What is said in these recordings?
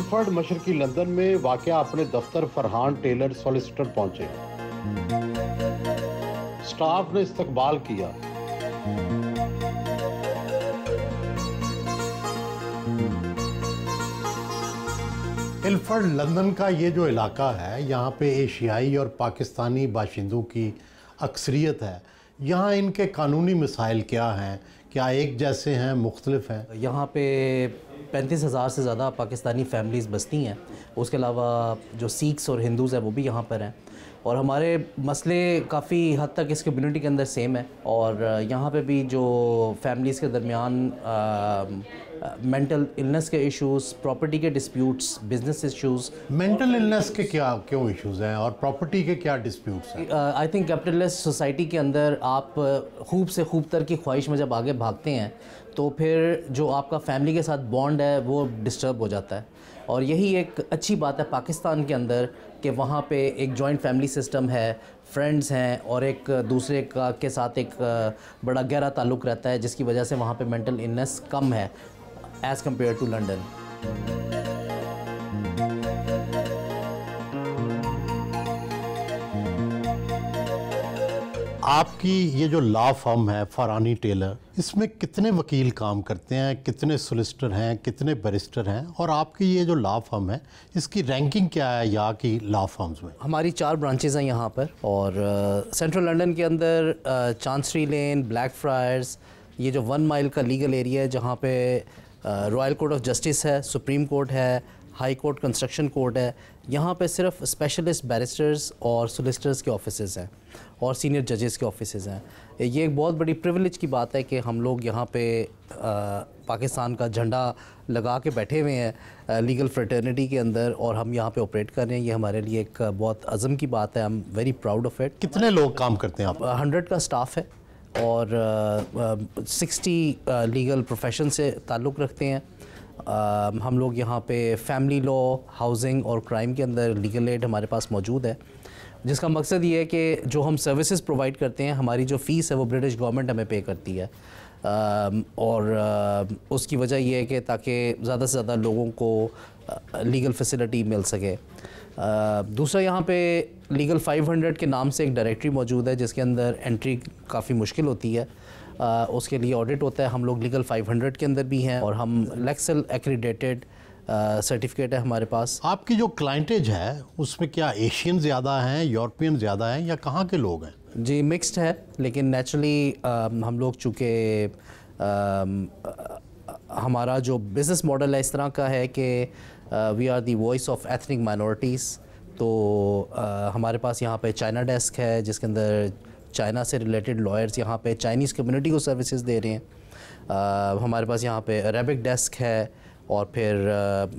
इलफर्ड मशरकी London में वाक़या अपने दफ्तर फरहान टेलर सॉलिसिटर पहुंचे। स्टाफ ने इस्तकबाल किया। इलफर्ड लंदन का ये जो इलाका है, यहाँ पे एशियाई और पाकिस्तानी बाशिंदों की अक्सरियत है। यहाँ इनके कानूनी मसाइल क्या हैं? क्या एक जैसे हैं, मुख्तलिफ हैं? यहाँ पे 35,000 से ज़्यादा पाकिस्तानी फैमिलीज़ बसती हैं। उसके अलावा जो सिख्स और हिंदूज़ हैं वो भी यहाँ पर हैं, और हमारे मसले काफ़ी हद तक इस कम्युनिटी के अंदर सेम है। और यहाँ पे भी जो फैमिलीज़ के दरमियान मेंटल इलनेस के इश्यूज़, प्रॉपर्टी के disputes, business issues. Mental illness के क्यों इश्यूज़ हैं और प्रॉपर्टी के क्या डिस्प्यूट्स हैं? आई थिंक कैपिटलिस्ट सोसाइटी के अंदर आप खूब से खूब तर की ख्वाहिश में जब आगे भागते हैं तो फिर जो आपका फैमिली के साथ बॉन्ड है वो डिस्टर्ब हो जाता है। और यही एक अच्छी बात है पाकिस्तान के अंदर कि वहाँ पे एक जॉइंट फैमिली सिस्टम है, फ्रेंड्स हैं, और एक दूसरे के साथ एक बड़ा गहरा ताल्लुक़ रहता है, जिसकी वजह से वहाँ पे मेंटल इलनेस कम है एज़ कम्पेयर टू लंदन। आपकी ये जो लॉ फर्म है फरहानी टेलर, इसमें कितने वकील काम करते हैं, कितने सोलिसिटर हैं, कितने बैरिस्टर हैं, और आपकी ये जो लॉ फर्म है इसकी रैंकिंग क्या है यहाँ की लॉ फर्म्स में? हमारी 4 ब्रांचेज़ हैं यहाँ पर, और सेंट्रल लंदन के अंदर चांसरी लेन, ब्लैक फ्रायर्स, ये जो 1 माइल का लीगल एरिया है जहाँ पे रॉयल कोर्ट ऑफ जस्टिस है, सुप्रीम कोर्ट है, हाई कोर्ट कंस्ट्रक्शन कोर्ट है, यहाँ पे सिर्फ स्पेशलिस्ट बैरिस्टर्स और सोलिसिटर्स के ऑफिसेज़ हैं और सीनियर जजेस के ऑफिसेज़ हैं। ये एक बहुत बड़ी प्रिविलेज की बात है कि हम लोग यहाँ पे पाकिस्तान का झंडा लगा के बैठे हुए हैं लीगल फ्रेटर्निटी के अंदर, और हम यहाँ पे ऑपरेट कर रहे हैं। ये हमारे लिए एक बहुत अज़म की बात है। I am very proud of it. कितने लोग काम करते हैं आप? 100 का स्टाफ है, और 60 लीगल प्रोफेशन से ताल्लुक़ रखते हैं। हम लोग यहाँ पे फैमिली लॉ, हाउसिंग और क्राइम के अंदर लीगल एड हमारे पास मौजूद है, जिसका मकसद ये है कि जो हम सर्विसेज प्रोवाइड करते हैं, हमारी जो फ़ीस है वो ब्रिटिश गवर्नमेंट हमें पे करती है, और उसकी वजह ये है कि ताकि ज़्यादा से ज़्यादा लोगों को लीगल फैसिलिटी मिल सके। दूसरा, यहाँ पे लीगल 500 के नाम से एक डायरेक्टरी मौजूद है जिसके अंदर एंट्री काफ़ी मुश्किल होती है। उसके लिए ऑडिट होता है। हम लोग लीगल 500 के अंदर भी हैं, और हम लेक्सल एक्रीडेटेड सर्टिफिकेट है हमारे पास। आपकी जो क्लाइंटेज है उसमें क्या एशियन ज़्यादा हैं, यूरोपियन ज़्यादा हैं, या कहाँ के लोग हैं? जी, मिक्स्ड है, लेकिन नेचुरली हम लोग चूँकि हमारा जो बिज़नेस मॉडल है इस तरह का है कि we are the voice of ethnic minorities, तो हमारे पास यहाँ पे चाइना डेस्क है जिसके अंदर चाइना से रिलेटेड लॉयर्स यहाँ पे चाइनीज़ कम्युनिटी को सर्विसेज दे रहे हैं। हमारे पास यहाँ पे अरेबिक डेस्क है, और फिर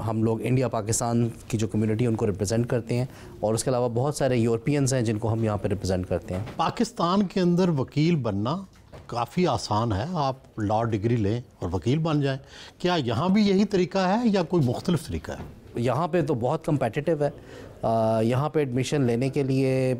हम लोग इंडिया पाकिस्तान की जो कम्युनिटी उनको रिप्रेजेंट करते हैं, और उसके अलावा बहुत सारे यूरोपियंस हैं जिनको हम यहाँ पे रिप्रेजेंट करते हैं। पाकिस्तान के अंदर वकील बनना काफ़ी आसान है, आप लॉ डिग्री लें और वकील बन जाएं। क्या यहाँ भी यही तरीका है या कोई मुख्तलिफ तरीका है? यहाँ पे तो बहुत कम्पेटिटिव है। यहाँ पे एडमिशन लेने के लिए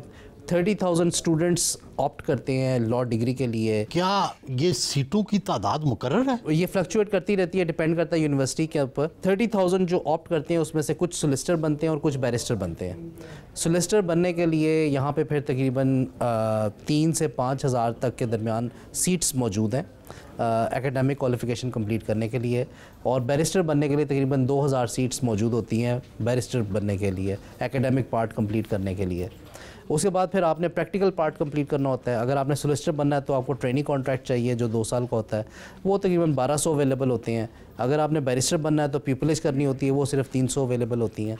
30,000 स्टूडेंट्स ऑप्ट करते हैं लॉ डिग्री के लिए। क्या ये सीटों की तादाद मुकर्रर है? ये फ्लक्चुएट करती रहती है, डिपेंड करता है यूनिवर्सिटी के ऊपर। 30,000 जो ऑप्ट करते हैं उसमें से कुछ सोलिसिटर बनते हैं और कुछ बैरिस्टर बनते हैं। सोलिसिटर बनने के लिए यहाँ पे फिर तकरीबन 3 से 5,000 तक के दरमियान सीट्स मौजूद हैं एकेडमिक क्वालिफ़िकेशन कंप्लीट करने के लिए, और बैरिस्टर बनने के लिए तकरीबन 2,000 सीट्स मौजूद होती हैं बैरिस्टर बनने के लिए, एकेडमिक पार्ट कंप्लीट करने के लिए। उसके बाद फिर आपने प्रैक्टिकल पार्ट कंप्लीट करना होता है। अगर आपने सोलिसिटर बनना है तो आपको ट्रेनिंग कॉन्ट्रैक्ट चाहिए जो 2 साल का होता है, वो तकरीबन 1200 अवेलेबल होते हैं। अगर आपने बैरिस्टर बनना है तो पीपलिश करनी होती है, वो सिर्फ 300 अवेलेबल होती हैं।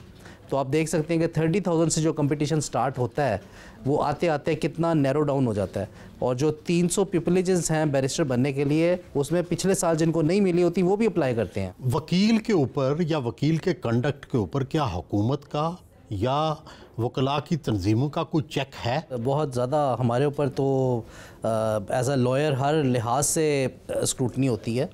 तो आप देख सकते हैं कि 30,000 से जो कंपटीशन स्टार्ट होता है वो आते आते कितना नैरो डाउन हो जाता है, और जो 300 पीपलेजेस हैं बैरिस्टर बनने के लिए, उसमें पिछले साल जिनको नहीं मिली होती वो भी अप्लाई करते हैं। वकील के ऊपर या वकील के कंडक्ट के ऊपर क्या हुकूमत का या वकला की तंजीमों का कोई चेक है? बहुत ज़्यादा हमारे ऊपर तो एज अ लॉयर हर लिहाज से स्क्रूटनी होती है।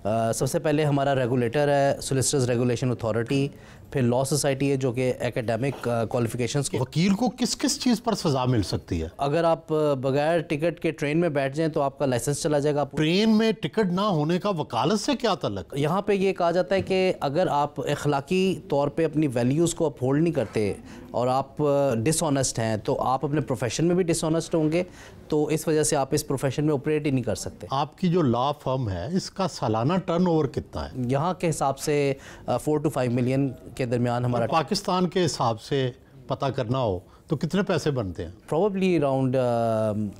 सबसे पहले हमारा रेगुलेटर है सोलिसिटर्स रेगुलेशन अथॉरिटी, फिर लॉ सोसाइटी है जो कि एकेडमिक क्वालिफिकेशंस को। वकील को किस किस चीज़ पर सज़ा मिल सकती है? अगर आप बगैर टिकट के ट्रेन में बैठ जाएं तो आपका लाइसेंस चला जाएगा। ट्रेन में टिकट ना होने का वकालत से क्या ताल्लुक? यहाँ पे ये कहा जाता है कि अगर आप अखलाकी तौर पे अपनी वैल्यूज़ को अपहोल्ड नहीं करते और आप डिसऑनेस्ट हैं तो आप अपने प्रोफेशन में भी डिसऑनेस्ट होंगे, तो इस वजह से आप इस प्रोफेशन में ऑपरेट ही नहीं कर सकते। आपकी जो लॉ फर्म है इसका सालाना टर्नओवर कितना है? यहाँ के हिसाब से 4 to 5 मिलियन के दरमियान हमारा। पाकिस्तान के हिसाब से पता करना हो तो कितने पैसे बनते हैं? प्रोबेबली अराउंड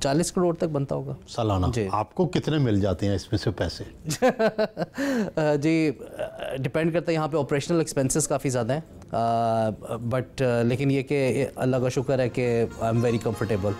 40 करोड़ तक बनता होगा सालाना। आपको कितने मिल जाते हैं इसमें से पैसे? जी डिपेंड करता है, यहाँ पे ऑपरेशनल एक्सपेंसेस काफ़ी ज़्यादा हैं, बट लेकिन ये कि अल्लाह का शुक्र है कि आई एम वेरी कंफर्टेबल।